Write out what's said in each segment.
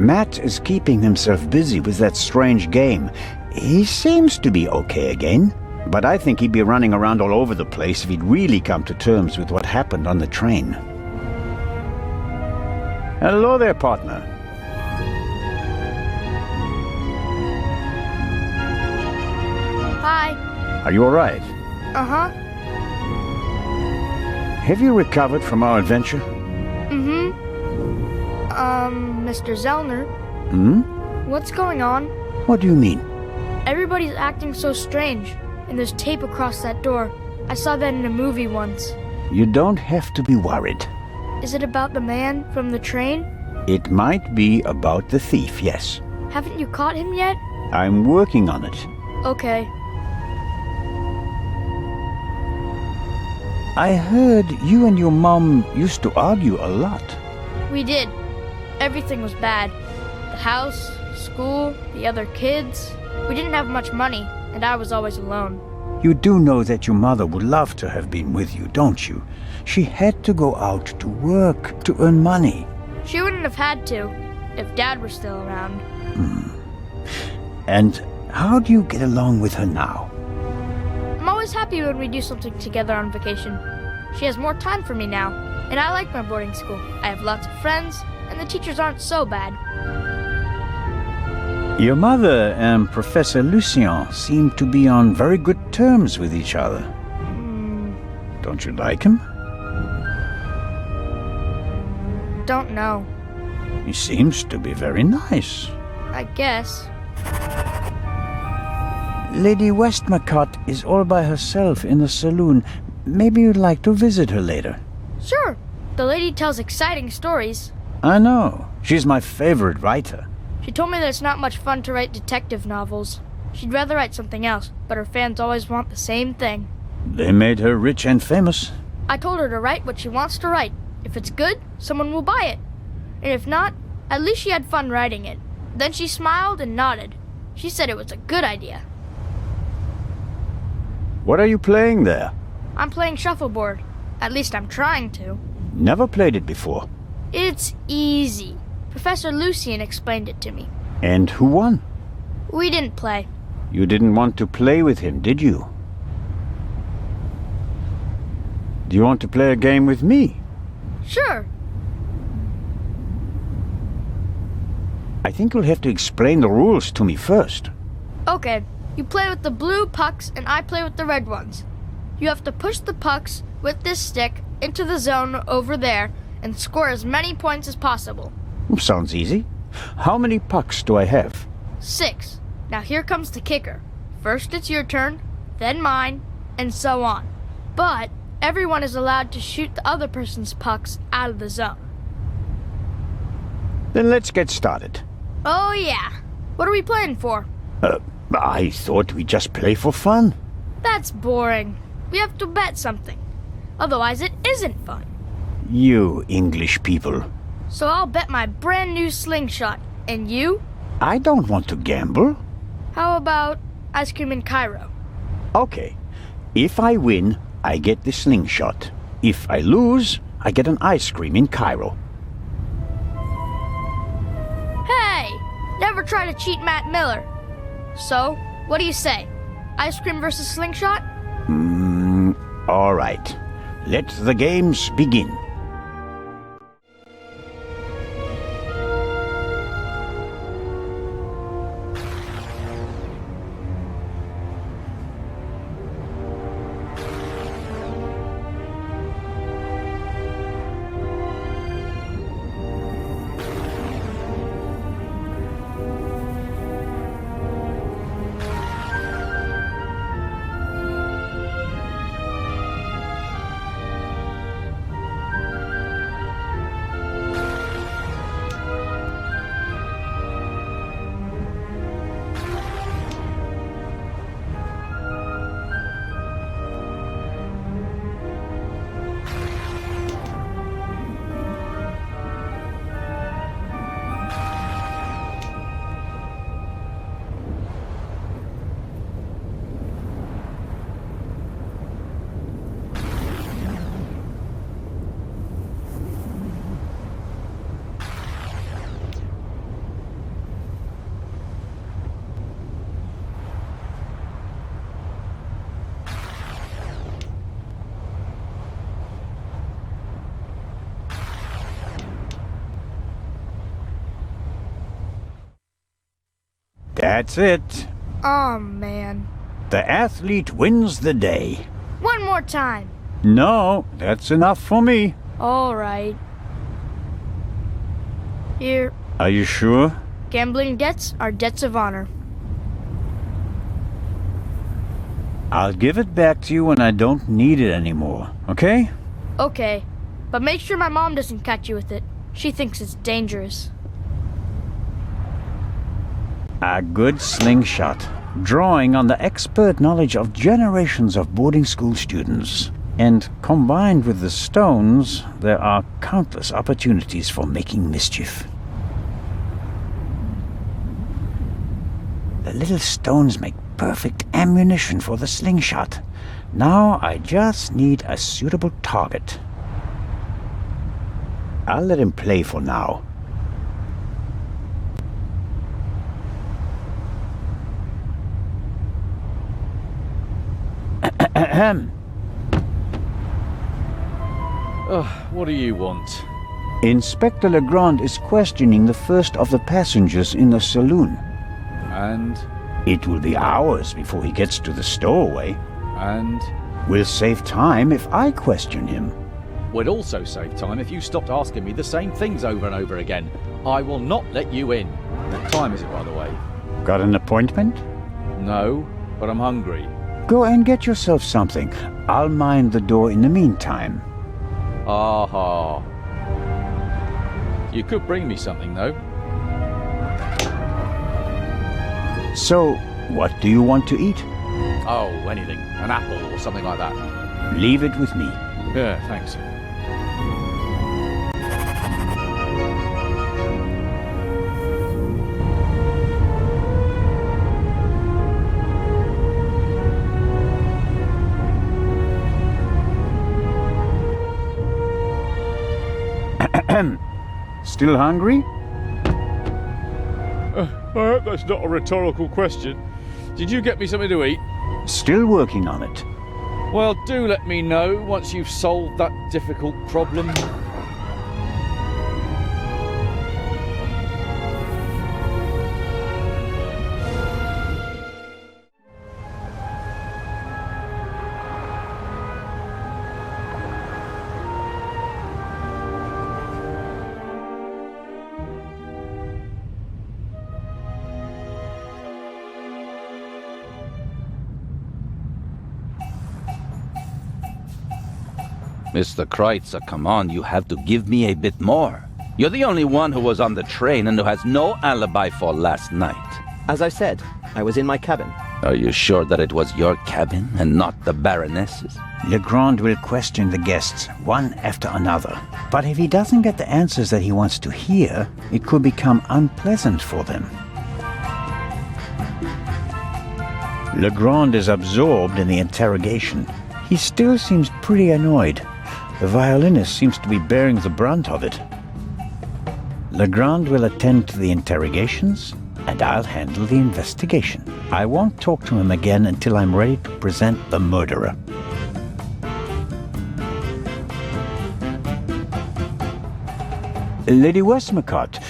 Matt is keeping himself busy with that strange game. He seems to be okay again, but I think he'd be running around all over the place if he'd really come to terms with what happened on the train. Hello there, partner. Hi. Are you all right? Uh-huh. Have you recovered from our adventure? Mm-hmm. Mr. Zellner, Hmm? what's going on? What do you mean? Everybody's acting so strange, and there's tape across that door. I saw that in a movie once. You don't have to be worried. Is it about the man from the train? It might be about the thief, yes. Haven't you caught him yet? I'm working on it. Okay. I heard you and your mom used to argue a lot. We did. Everything was bad. The house, school, the other kids. We didn't have much money, and I was always alone. You do know that your mother would love to have been with you, don't you? She had to go out to work to earn money. She wouldn't have had to, if Dad were still around. And how do you get along with her now? I'm always happy when we do something together on vacation. She has more time for me now, and I like my boarding school. I have lots of friends, and the teachers aren't so bad. Your mother and Professor Lucien seem to be on very good terms with each other. Don't you like him? Don't know. He seems to be very nice. I guess. Lady Westmacott is all by herself in the saloon. Maybe you'd like to visit her later. Sure. The lady tells exciting stories. I know. She's my favorite writer. She told me that it's not much fun to write detective novels. She'd rather write something else, but her fans always want the same thing. They made her rich and famous. I told her to write what she wants to write. If it's good, someone will buy it. And if not, at least she had fun writing it. Then she smiled and nodded. She said it was a good idea. What are you playing there? I'm playing shuffleboard. At least I'm trying to. Never played it before. It's easy. Professor Lucien explained it to me. And who won? We didn't play. You didn't want to play with him, did you? Do you want to play a game with me? Sure. I think you'll have to explain the rules to me first. Okay. You play with the blue pucks and I play with the red ones. You have to push the pucks with this stick into the zone over there and score as many points as possible. Sounds easy. How many pucks do I have? 6. Now here comes the kicker. First it's your turn, then mine, and so on. But everyone is allowed to shoot the other person's pucks out of the zone. Then let's get started. Oh yeah. What are we playing for? I thought we'd just play for fun. That's boring. We have to bet something. Otherwise it isn't fun. You English people. So I'll bet my brand new slingshot. And you? I don't want to gamble. How about ice cream in Cairo? Okay. If I win, I get the slingshot. If I lose, I get an ice cream in Cairo. Hey! Never try to cheat Matt Miller. So, what do you say? Ice cream versus slingshot? All right. Let the games begin. That's it. Oh, man. The athlete wins the day. One more time. No, that's enough for me. All right. Here. Are you sure? Gambling debts are debts of honor. I'll give it back to you when I don't need it anymore, okay? Okay, but make sure my mom doesn't catch you with it. She thinks it's dangerous. A good slingshot, drawing on the expert knowledge of generations of boarding school students. And combined with the stones, there are countless opportunities for making mischief. The little stones make perfect ammunition for the slingshot. Now I just need a suitable target. I'll let him play for now. What do you want? Inspector Legrand is questioning the first of the passengers in the saloon. And? It will be hours before he gets to the stowaway. And? We'll save time if I question him. We'd also save time if you stopped asking me the same things over and over again. I will not let you in. What time is it, by the way? Got an appointment? No, but I'm hungry. Go and get yourself something. I'll mind the door in the meantime. Aha. You could bring me something, though. So, what do you want to eat? Oh, anything. An apple or something like that. Leave it with me. Yeah, thanks. Still hungry? I hope that's not a rhetorical question. Did you get me something to eat? Still working on it. Well, do let me know once you've solved that difficult problem. Mr. Kreitzer, come on, you have to give me a bit more. You're the only one who was on the train and who has no alibi for last night. As I said, I was in my cabin. Are you sure that it was your cabin and not the Baroness's? Legrand will question the guests, one after another. But if he doesn't get the answers that he wants to hear, it could become unpleasant for them. Legrand is absorbed in the interrogation. He still seems pretty annoyed. The violinist seems to be bearing the brunt of it. Legrand will attend to the interrogations, and I'll handle the investigation. I won't talk to him again until I'm ready to present the murderer. Lady Westmacott,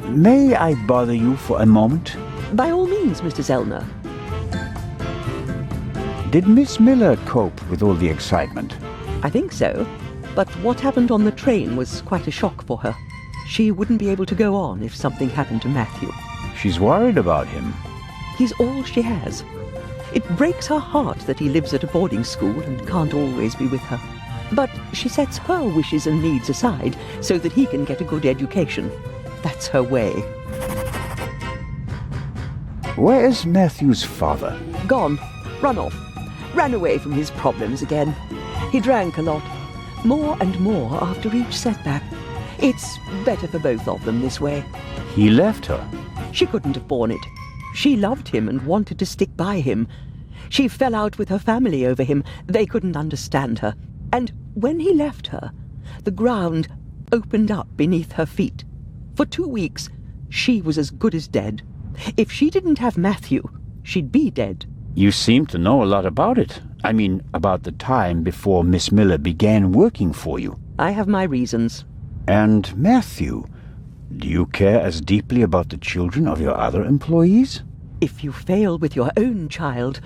may I bother you for a moment? By all means, Mr. Zellner. Did Miss Miller cope with all the excitement? I think so. But what happened on the train was quite a shock for her. She wouldn't be able to go on if something happened to Matthew. She's worried about him. He's all she has. It breaks her heart that he lives at a boarding school and can't always be with her. But she sets her wishes and needs aside so that he can get a good education. That's her way. Where is Matthew's father? Gone. Run off. Ran away from his problems again. He drank a lot. More and more after each setback. It's better for both of them this way. He left her. She couldn't have borne it. She loved him and wanted to stick by him. She fell out with her family over him. They couldn't understand her. And when he left her, the ground opened up beneath her feet. For 2 weeks, she was as good as dead. If she didn't have Matthew, she'd be dead. You seem to know a lot about it. I mean, about the time before Miss Miller began working for you. I have my reasons. And Matthew, do you care as deeply about the children of your other employees? If you fail with your own child,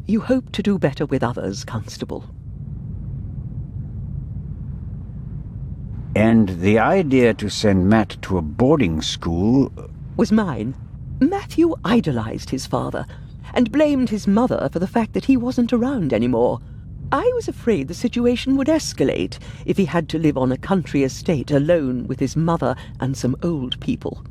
you hope to do better with others, Constable. And the idea to send Matt to a boarding school Was mine. Matthew idolized his father and blamed his mother for the fact that he wasn't around anymore. I was afraid the situation would escalate if he had to live on a country estate alone with his mother and some old people.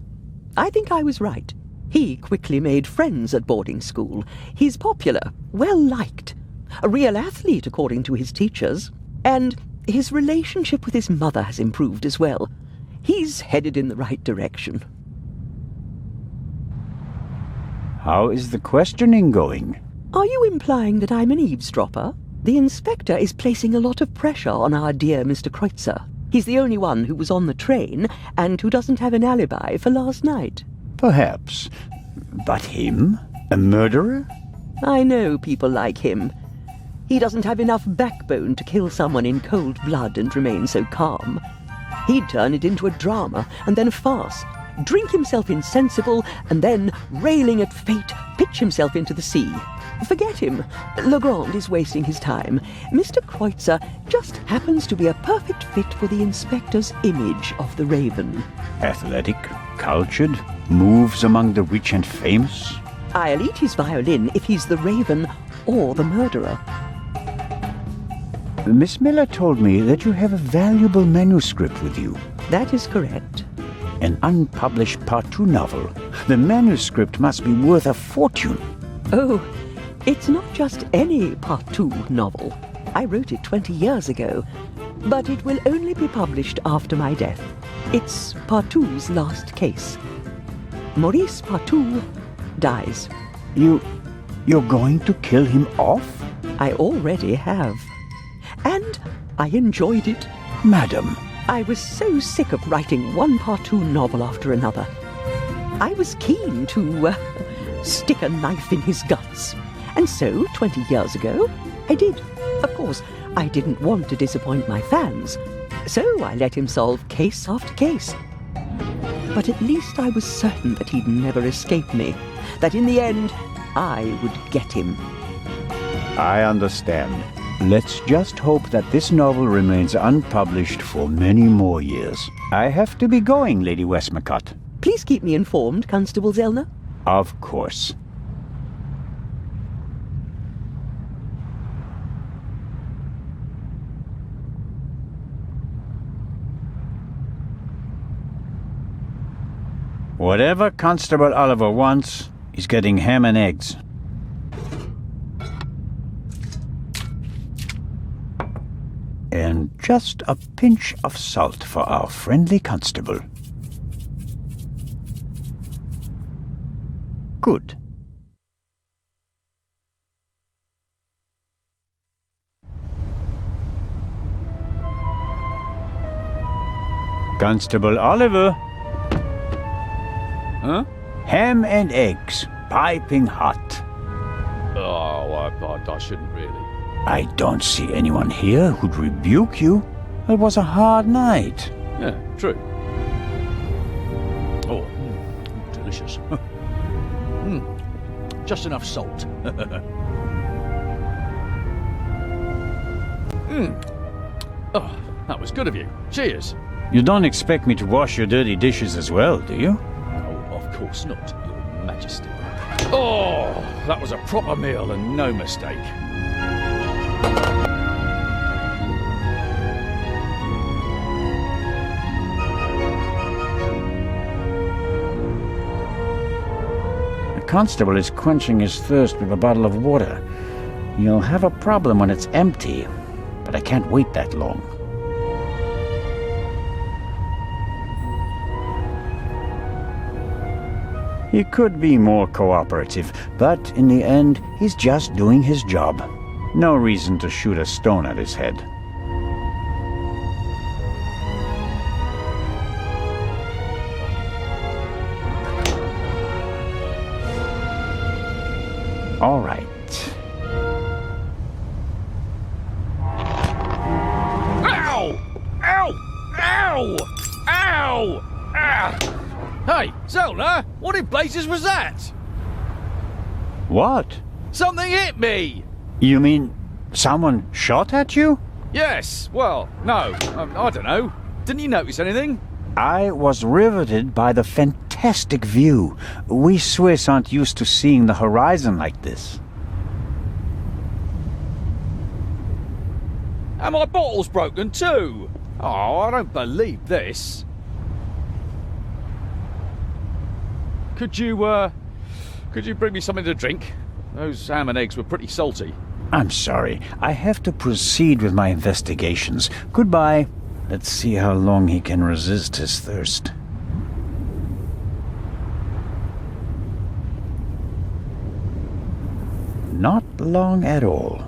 I think I was right. He quickly made friends at boarding school. He's popular, well-liked, a real athlete according to his teachers, and his relationship with his mother has improved as well. He's headed in the right direction. How is the questioning going? Are you implying that I'm an eavesdropper? The inspector is placing a lot of pressure on our dear Mr. Kreutzer. He's the only one who was on the train and who doesn't have an alibi for last night. Perhaps. But him? A murderer? I know people like him. He doesn't have enough backbone to kill someone in cold blood and remain so calm. He'd turn it into a drama and then a farce, drink himself insensible, and then, railing at fate, pitch himself into the sea. Forget him. Legrand is wasting his time. Mr. Kreutzer just happens to be a perfect fit for the inspector's image of the Raven. Athletic, cultured, moves among the rich and famous. I'll eat his violin if he's the Raven or the murderer. Miss Miller told me that you have a valuable manuscript with you. That is correct. An unpublished Part 2 novel. The manuscript must be worth a fortune. Oh, it's not just any Part 2 novel. I wrote it 20 years ago, but it will only be published after my death. It's Part 2's last case. Maurice Part 2 dies. You're going to kill him off? I already have. And I enjoyed it. Madam. I was so sick of writing one Part 2 novel after another. I was keen to stick a knife in his guts. And so, 20 years ago, I did. Of course, I didn't want to disappoint my fans, so I let him solve case after case. But at least I was certain that he'd never escape me, that in the end, I would get him. I understand. Let's just hope that this novel remains unpublished for many more years. I have to be going, Lady Westmacott. Please keep me informed, Constable Zellner. Of course. Whatever Constable Oliver wants, he's getting ham and eggs. And just a pinch of salt for our friendly constable. Good. Constable Oliver. Huh? Ham and eggs, piping hot. Oh, I shouldn't really. I don't see anyone here who'd rebuke you. It was a hard night. Yeah, true. Oh, delicious. Just enough salt. Oh, that was good of you. Cheers. You don't expect me to wash your dirty dishes as well, do you? Oh, of course not, Your Majesty. Oh, that was a proper meal and no mistake. The constable is quenching his thirst with a bottle of water. You'll have a problem when it's empty, but I can't wait that long. He could be more cooperative, but in the end, he's just doing his job. No reason to shoot a stone at his head. All right. Ow! Ow! Ow! Ow! Ah! Hey, Zellner, what in blazes was that? What? Something hit me! You mean someone shot at you? Yes, well, no, I don't know. Didn't you notice anything? I was riveted by the fantastic view. We Swiss aren't used to seeing the horizon like this. And my bottle's broken too! Oh, I don't believe this. Could you bring me something to drink? Those ham and eggs were pretty salty. I'm sorry. I have to proceed with my investigations. Goodbye. Let's see how long he can resist his thirst. Not long at all.